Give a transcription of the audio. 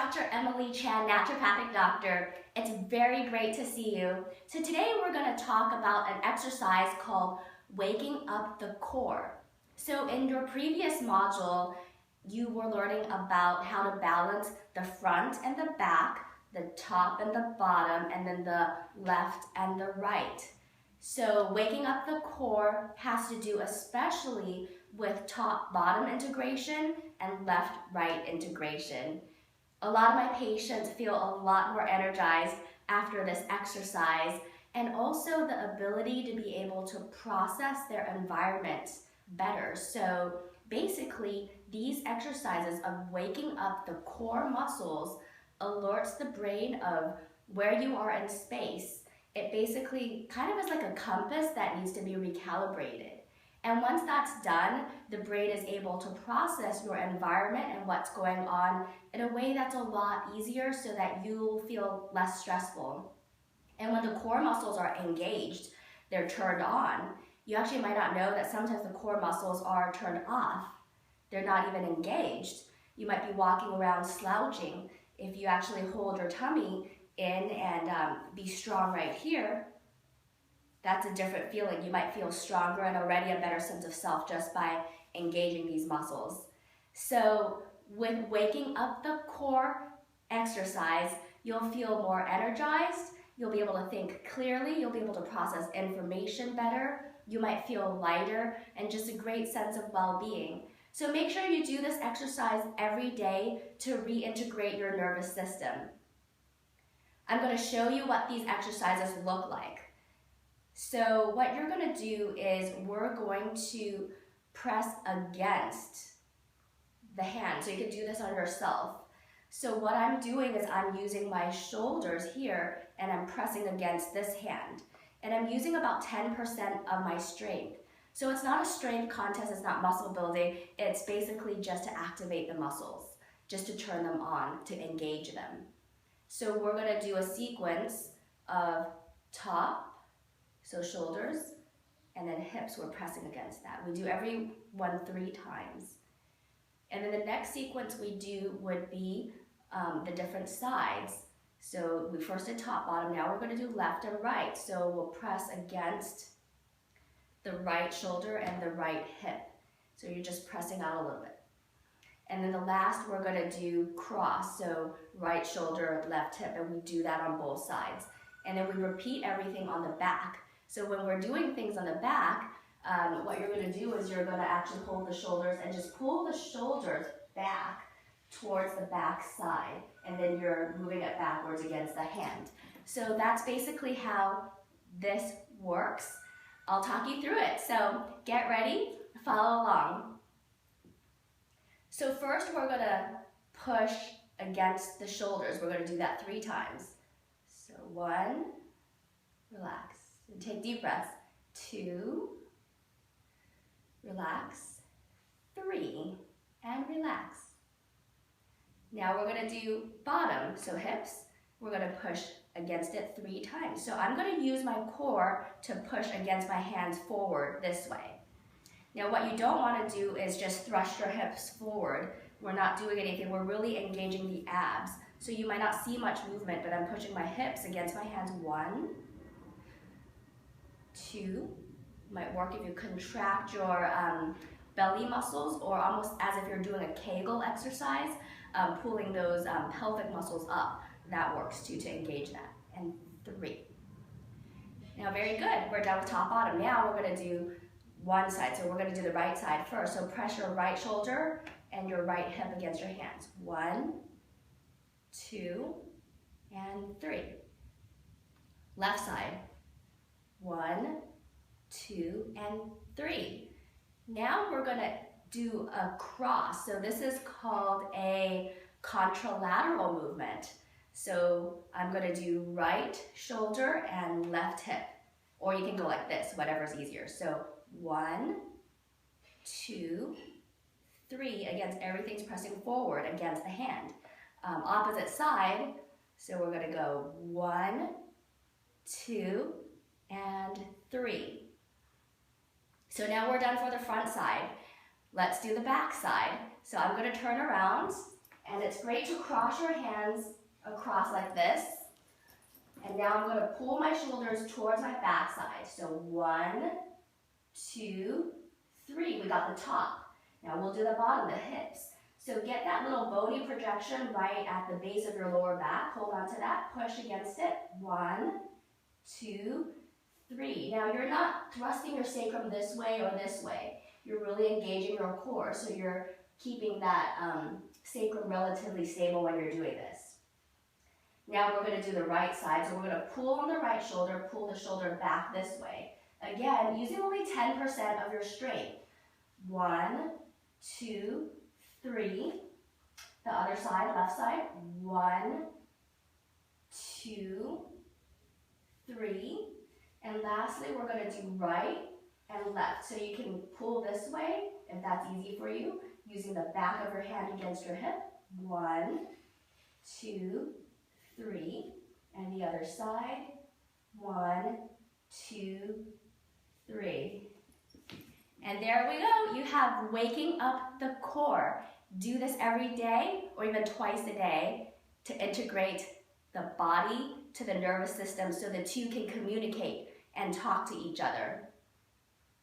Dr. Emily Chan, naturopathic doctor. It's very great to see you. So today we're going to talk about an exercise called waking up the core. So in your previous module, you were learning about how to balance the front and the back, the top and the bottom, and then the left and the right. So waking up the core has to do especially with top-bottom integration and left-right integration. A lot of my patients feel a lot more energized after this exercise, and also the ability to be able to process their environment better. So basically, these exercises of waking up the core muscles alerts the brain of where you are in space. It basically kind of is like a compass that needs to be recalibrated. And once that's done, the brain is able to process your environment and what's going on in a way that's a lot easier so that you'll feel less stressful. And when the core muscles are engaged, they're turned on, you actually might not know that sometimes the core muscles are turned off. They're not even engaged. You might be walking around slouching. If you actually hold your tummy in and be strong right here, that's a different feeling. You might feel stronger and already a better sense of self just by engaging these muscles. So with waking up the core exercise, you'll feel more energized, you'll be able to think clearly, you'll be able to process information better, you might feel lighter, and just a great sense of well-being. So make sure you do this exercise every day to reintegrate your nervous system. I'm going to show you what these exercises look like. So what you're going to do is we're going to press against the hand. So you can do this on yourself. So what I'm doing is I'm using my shoulders here and I'm pressing against this hand. And I'm using about 10% of my strength. So it's not a strength contest, it's not muscle building. It's basically just to activate the muscles, just to turn them on, to engage them. So we're going to do a sequence of top, so shoulders, and then hips, we're pressing against that. We do every one 3 times. And then the next sequence we do would be the different sides. So we first did top, bottom, now we're going to do left and right. So we'll press against the right shoulder and the right hip. So you're just pressing out a little bit. And then the last we're going to do cross, so right shoulder, left hip, and we do that on both sides. And then we repeat everything on the back. So when we're doing things on the back, what you're going to do is you're going to actually hold the shoulders and just pull the shoulders back towards the back side, and then you're moving it backwards against the hand. So that's basically how this works. I'll talk you through it. So get ready, follow along. So first we're going to push against the shoulders. We're going to do that 3 times. So 1, relax, and take deep breaths. 2, relax, 3, and relax. Now we're going to do bottom, so hips. We're going to push against it 3 times. So I'm going to use my core to push against my hands forward this way. Now what you don't want to do is just thrust your hips forward. We're not doing anything, we're really engaging the abs. So you might not see much movement, but I'm pushing my hips against my hands. 1, 2, might work if you contract your belly muscles, or almost as if you're doing a Kegel exercise, pulling those pelvic muscles up. That works too, to engage that. And 3. Now very good, we're done with top, bottom. Now we're going to do one side, so we're going to do the right side first. So press your right shoulder and your right hip against your hands. 1, 2, and 3. Left side. 1, 2, and 3. Now we're going to do a cross. So this is called a contralateral movement. So I'm going to do right shoulder and left hip. Or you can go like this, whatever's easier. So 1, 2, 3, against everything's pressing forward against the hand. Opposite side, so we're going to go 1, 2, and 3. So now we're done for the front side. Let's do the back side. So I'm going to turn around, and it's great to cross your hands across like this. And now I'm going to pull my shoulders towards my backside. So 1, 2, 3. We got the top. Now we'll do the bottom, the hips. So get that little bony projection right at the base of your lower back. Hold on to that. Push against it. 1, 2, 3. Now you're not thrusting your sacrum this way or this way. You're really engaging your core. So you're keeping that sacrum relatively stable when you're doing this. Now we're going to do the right side. So we're going to pull on the right shoulder, pull the shoulder back this way. Again, using only 10% of your strength. 1, 2, 3. The other side, left side. 1, 2, 3. And lastly, we're going to do right and left. So you can pull this way, if that's easy for you, using the back of your hand against your hip. 1, 2, 3. And the other side. 1, 2, 3. And there we go. You have waking up the core. Do this every day or even twice a day to integrate the body to the nervous system so the two can communicate and talk to each other.